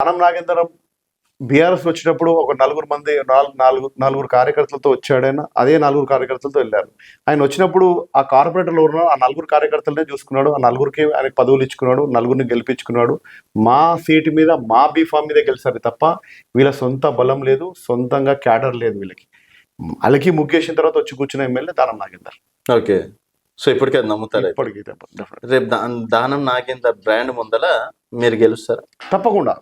దానం నాగేంద్రం బీఆర్ఎస్ వచ్చినప్పుడు ఒక నలుగురు కార్యకర్తలతో వచ్చాడు ఆయన. అదే నలుగురు కార్యకర్తలతో వెళ్ళారు. ఆయన వచ్చినప్పుడు ఆ కార్పొరేటర్లు ఉన్న ఆ నలుగురు కార్యకర్తలనే చూసుకున్నాడు. ఆ నలుగురికి ఆయన పదవులు ఇచ్చుకున్నాడు, నలుగురిని గెలిపించుకున్నాడు. మా సీటు మీద మా బీఫామ్ మీద గెలిచారు తప్ప వీళ్ళ సొంత బలం లేదు, సొంతంగా క్యాడర్ లేదు వీళ్ళకి. అలకి ముగ్గేసిన తర్వాత వచ్చి కూర్చున్న MLA Danam Nagender. Okay, so ఇప్పటికీ అది నమ్ముతారు? ఇప్పటికీ రేపు దానం నాగేందర్ బ్రాండ్ ముందల మీరు గెలుస్తారా? తప్పకుండా.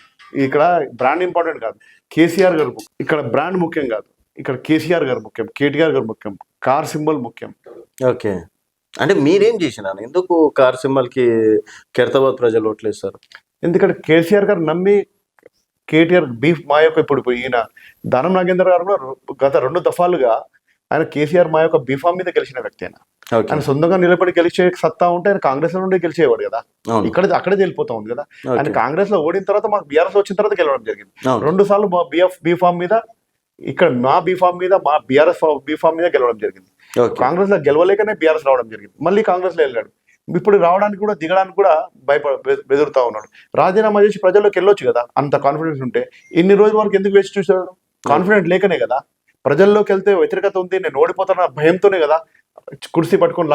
ఇక్కడ బ్రాండ్ ఇంపార్టెంట్ కాదు, కేసీఆర్ గారు ఇక్కడ బ్రాండ్ ముఖ్యం కాదు. ఇక్కడ కేసీఆర్ గారు ముఖ్యం, కేటీఆర్ గారు ముఖ్యం, కార్ సింబల్ ముఖ్యం. ఓకే, అంటే మీరేం చేసినాను ఎందుకు కార్ సింబల్ కి ఖైరతాబాద్ ప్రజలు ఓట్లేస్తారు? ఎందుకంటే కేసీఆర్ గారు నమ్మి కేటీఆర్ బీఫ్ మా యొక్క ఇప్పుడు ఈయన దానం నాగేందర్ గారు కూడా గత 2 దఫాలుగా ఆయన కేసీఆర్ మా యొక్క బీఫామ్ మీద గెలిచిన వ్యక్తి. ఆయన సొంతంగా నిలబడి గెలిచే సత్తా ఉంటే ఆయన కాంగ్రెస్ లో నుండి గెలిచేవాడు కదా. అక్కడే వెళ్ళిపోతా ఉంది కదా. ఆయన కాంగ్రెస్ లో ఓడిన తర్వాత మాకు బీఆర్ఎస్ వచ్చిన తర్వాత గెలవడం జరిగింది. 2 సార్లు మా బీఫామ్ మీద, ఇక్కడ మా బీఫామ్ మీద, మా బీఆర్ఎస్ బీఫామ్ మీద గెలవడం జరిగింది. కాంగ్రెస్ లో గెలవలేకనే బీఆర్ఎస్ రావడం జరిగింది. మళ్ళీ కాంగ్రెస్ లో వెళ్ళాడు. ఇప్పుడు రావడానికి కూడా దిగడానికి కూడా బెదురుతా ఉన్నాడు. రాజీనామా చేసి ప్రజల్లోకి వెళ్ళొచ్చు కదా. అంత కాన్ఫిడెన్స్ ఉంటే ఇన్ని రోజుల వరకు ఎందుకు వేసి చూసాడు? కాన్ఫిడెంట్ లేకనే కదా. ప్రజల్లోకి వెళ్తే వ్యతిరేకత ఉంది, నేను ఓడిపోతున్న భయంతోనే కదా కుర్చీ పట్టుకొని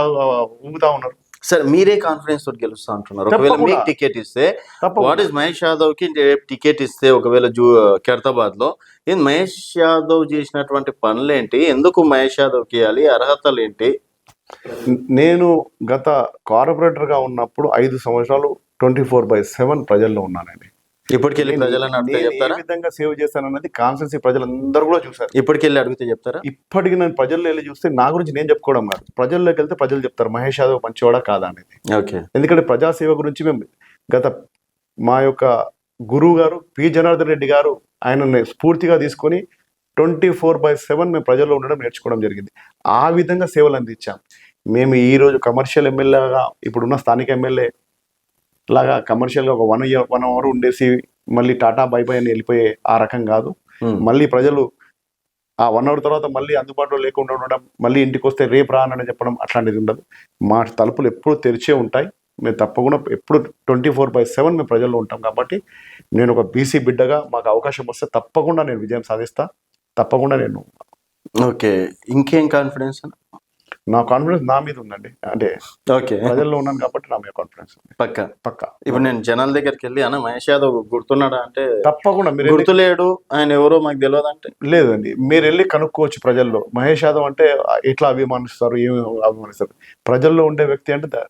ఊగుతా ఉన్నారు. సరే, మీరే కాన్ఫిడెన్స్ తోటి గెలుస్తా అంటున్నారు. ఒకవేళ మీకు టికెట్ ఇస్తే, వాట్ ఈస్ మహేష్ యాదవ్ కి టికెట్ ఇస్తే ఒకవేళ ఖైరతాబాద్ లో మహేష్ యాదవ్ చేసినటువంటి పనులేంటి? ఎందుకు మహేష్ యాదవ్ కి ఇవ్వాలి? అర్హతలు ఏంటి? నేను గత కార్పొరేటర్ గా ఉన్నప్పుడు 5 సంవత్సరాలు 24/7 ప్రజల్లో ఉన్నానండి. ఇప్పటికెళ్ళి ప్రజలను అడిగితే చెప్తారా? ఏ విధంగా సేవ్ చేశానన్నది కాన్స్టెన్సీ ప్రజలందరూ కూడా చూసారు. ఇప్పటికెళ్ళి అడిగితే చెప్తారా? ఇప్పటికి నేను ప్రజల్లో వెళ్ళి చూస్తే నా గురించి నేను చెప్పుకోవడం కాదు, ప్రజల్లోకి వెళ్తే ప్రజలు చెప్తారు మహేష్ యాదవ్ మంచివాడా కాదా అనేది. ఓకే, ఎందుకంటే ప్రజాసేవ గురించి మేము గత మా యొక్క గురువు గారు పి జనార్దన్ రెడ్డి గారు ఆయనని స్ఫూర్తిగా తీసుకొని 24/7 మేము ప్రజల్లో ఉండడం నేర్చుకోవడం జరిగింది. ఆ విధంగా సేవలు అందించాం. మేము ఈ రోజు కమర్షియల్ ఎమ్మెల్యేగా, ఇప్పుడున్న స్థానిక ఎమ్మెల్యే లాగా కమర్షియల్గా ఒక 1 అవర్ ఉండేసి మళ్ళీ టాటా బై బై అని వెళ్ళిపోయే ఆ రకం కాదు. మళ్ళీ ప్రజలు ఆ 1 అవర్ తర్వాత మళ్ళీ అందుబాటులో లేకుండా ఉండడం, మళ్ళీ ఇంటికి వస్తే రేపు రానని చెప్పడం అట్లాంటిది ఉండదు. మా తలుపులు ఎప్పుడు తెరిచే ఉంటాయి. మేము తప్పకుండా ఎప్పుడు 24/7 మేము ప్రజల్లో ఉంటాం. కాబట్టి నేను ఒక బీసీ బిడ్డగా మాకు అవకాశం వస్తే తప్పకుండా నేను విజయం సాధిస్తా. తప్పకుండా నేను. ఓకే, ఇంకేం కాన్ఫిడెన్స్? నా కాన్ఫిడెన్స్ నా మీద ఉందండి. అంటే ఓకే, ప్రజల్లో ఉన్నాను కాబట్టి నా మీద కాన్ఫిడెన్స్ ఉంది. పక్క. ఇప్పుడు నేను జనాల దగ్గరికి వెళ్ళి అన్న మహేష్ యాదవ్ గుర్తున్నాడా అంటే తప్పకుండా మీరు గుర్తులేడు, ఆయన ఎవరో మాకు తెలియదు అంటే లేదండి. మీరు వెళ్ళి కనుక్కోవచ్చు ప్రజల్లో మహేష్ యాదవ్ అంటే ఎట్లా అభిమానిస్తారు, ఏమి అభిమానిస్తారు. ప్రజల్లో ఉండే వ్యక్తి అంటే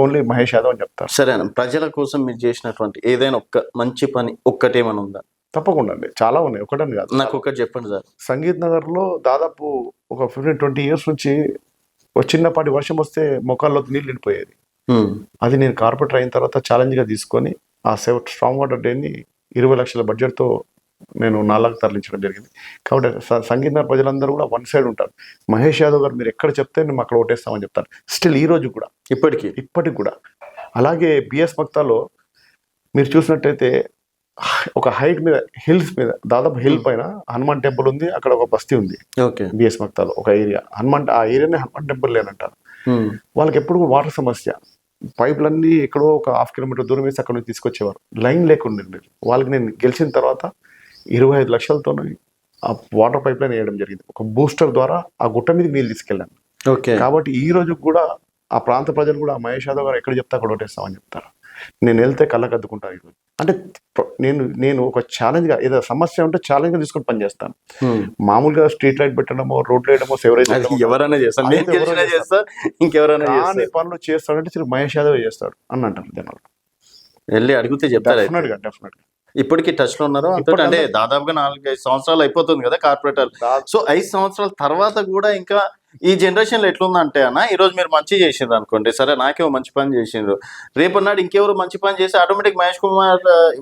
ఓన్లీ మహేష్ యాదవ్ అని చెప్తారు. సరే అన్న, ప్రజల కోసం మీరు చేసినటువంటి ఏదైనా ఒక్క మంచి పని ఒక్కటేమైనా ఉందా? తప్పకుండా అండి, చాలా ఉన్నాయి. ఒకటని కాదు. నాకు ఒకటి చెప్పండి సార్. సంగీత్ నగర్ లో దాదాపు ఒక 15-20 years నుంచి ఒక చిన్నపాటి వర్షం వస్తే మొక్కల్లో నీళ్ళు నిండిపోయేది. అది నేను కార్పొరేటర్ అయిన తర్వాత ఛాలెంజ్ గా తీసుకొని ఆ స్ట్రాంగ్ వాటర్ డ్రైన్ 20 లక్షల బడ్జెట్తో నేను 4 తరలించడం జరిగింది. కాబట్టి సంగీత్ నగర్ ప్రజలందరూ కూడా వన్ సైడ్ ఉంటారు. మహేష్ యాదవ్ గారు మీరు ఎక్కడ చెప్తే మేము అక్కడ ఓటేస్తామని చెప్తారు. స్టిల్ ఈ రోజు కూడా, ఇప్పటికి కూడా. అలాగే బిఎస్ మక్తాలో మీరు చూసినట్టయితే ఒక హైట్ మీద, హిల్స్ మీద, దాదాపు హిల్ పైన హనుమాన్ టెంపుల్ ఉంది. అక్కడ ఒక బస్తీ ఉంది బిఎస్ మక్తాలో, ఒక ఏరియా ఆ ఏరియానే హనుమాన్ టెంపుల్ లేనంటారు. వాళ్ళకి ఎప్పుడు వాటర్ సమస్య. పైపులన్నీ ఎక్కడో ఒక 1/2 కిలోమీటర్ దూరం వేసి అక్కడ నుంచి తీసుకొచ్చేవారు. లైన్ లేకుండా వాళ్ళకి నేను గెలిచిన తర్వాత 25 లక్షలతో ఆ వాటర్ పైప్ లైన్ వేయడం జరిగింది. ఒక బూస్టర్ ద్వారా ఆ గుట్ట మీద నీళ్ళు తీసుకెళ్ళాను. కాబట్టి ఈ రోజు కూడా ఆ ప్రాంత ప్రజలు కూడా మహేష్ యాదవ్ గారు ఎక్కడ చెప్తే అక్కడ ఓటేస్తామని చెప్తారు. నేను వెళ్తే కళ్ళకద్దుకుంటాను. ఈరోజు అంటే నేను ఒక ఛాలెంజ్ గా, ఏదో సమస్య ఉంటే ఛాలెంజ్ గా తీసుకొని పనిచేస్తాను. మామూలుగా స్ట్రీట్ లైట్ పెట్టడమో, రోడ్ వేయడమో, సెవరేజ్ పనులు చేస్తాడంటే మహేష్ యాదవ్ చేస్తాడు అని అంటారు జనాలు. వెళ్ళి అడిగితే చెప్తారు. డెఫినెట్ గా. ఇప్పటికీ టచ్ లో ఉన్నారు అంటే దాదాపుగా 4-5 సంవత్సరాలు అయిపోతుంది కదా కార్పొరేటర్. సో 5 సంవత్సరాల తర్వాత కూడా ఇంకా ఈ జనరేషన్ లో ఎట్లుందంటే అన్న, ఈ రోజు మీరు మంచి చేసిండ్రు అనుకోండి, సరే నాకేమో మంచి పని చేసిండ్రు, రేపన్నాడు ఇంకెవరు మంచి పని చేసి ఆటోమేటిక్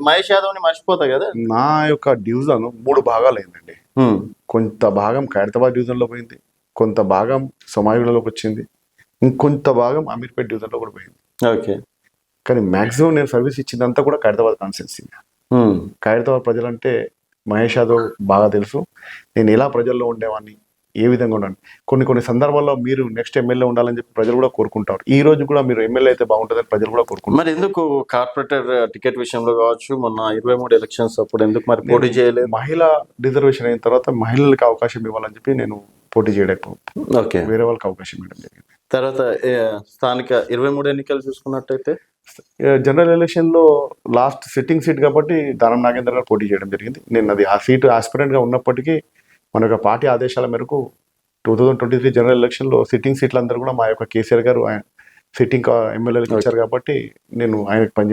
మహేష్ యాదవ్ ని మర్చిపోతా కదా. నా యొక్క డివిజన్ 3 భాగాలు అయిందండి. కొంత భాగం ఖైరతాబాద్ డివిజన్ లో పోయింది, కొంత భాగం సోమాజిగూడలోకి వచ్చింది, ఇంకొంత భాగం అమీర్పేట్ డివిజన్ లో కూడా పోయింది. ఓకే, కానీ మాక్సిమం నేను సర్వీస్ ఇచ్చిందంతా కూడా ఖైరతాబాద్ కాన్స్టిట్యున్సీ. ఖైరతాబాద్ ప్రజలంటే మహేష్ యాదవ్ బాగా తెలుసు. నేను ఎలా ప్రజల్లో ఉండేవాడిని, ఏ విధంగా ఉండాలి. కొన్ని సందర్భాల్లో మీరు నెక్స్ట్ ఎమ్మెల్యే ఉండాలని చెప్పి ప్రజలు కూడా కోరుకుంటారు. ఈ రోజు కూడా మీరు ఎమ్మెల్యే అయితే బాగుంటుందని ప్రజలు కూడా కోరుకుంటారు. మరి ఎందుకు కార్పొరేటర్ టికెట్ విషయంలో కావచ్చు, మొన్న 23 ఎలక్షన్స్ అప్పుడు ఎందుకు మరి పోటీ చేయలేదు? మహిళా రిజర్వేషన్ అయిన తర్వాత మహిళలకు అవకాశం ఇవ్వాలని చెప్పి నేను పోటీ చేయలేకపోతే ఓకే. వేరే వాళ్ళకి అవకాశం ఇవ్వడం జరిగింది. తర్వాత స్థానిక 23 ఎన్నికలు చూసుకున్నట్టయితే జనరల్ ఎలక్షన్ లో లాస్ట్ సిట్టింగ్ సీట్ కాబట్టి దానం నాగేందర్ గారు పోటీ చేయడం జరిగింది. నేను అది ఆ సీటు ఆస్పిరెంట్ గా ఉన్నప్పటికీ మన యొక్క పార్టీ ఆదేశాల మేరకు 2023 జనరల్ ఎలక్షన్ లో సిట్టింగ్ సీట్లందరూ కూడా మా యొక్క కేసీఆర్ గారు సిట్టింగ్ ఎమ్మెల్యేలకు ఇచ్చారు కాబట్టి నేను ఆయనకు పనిచేయడం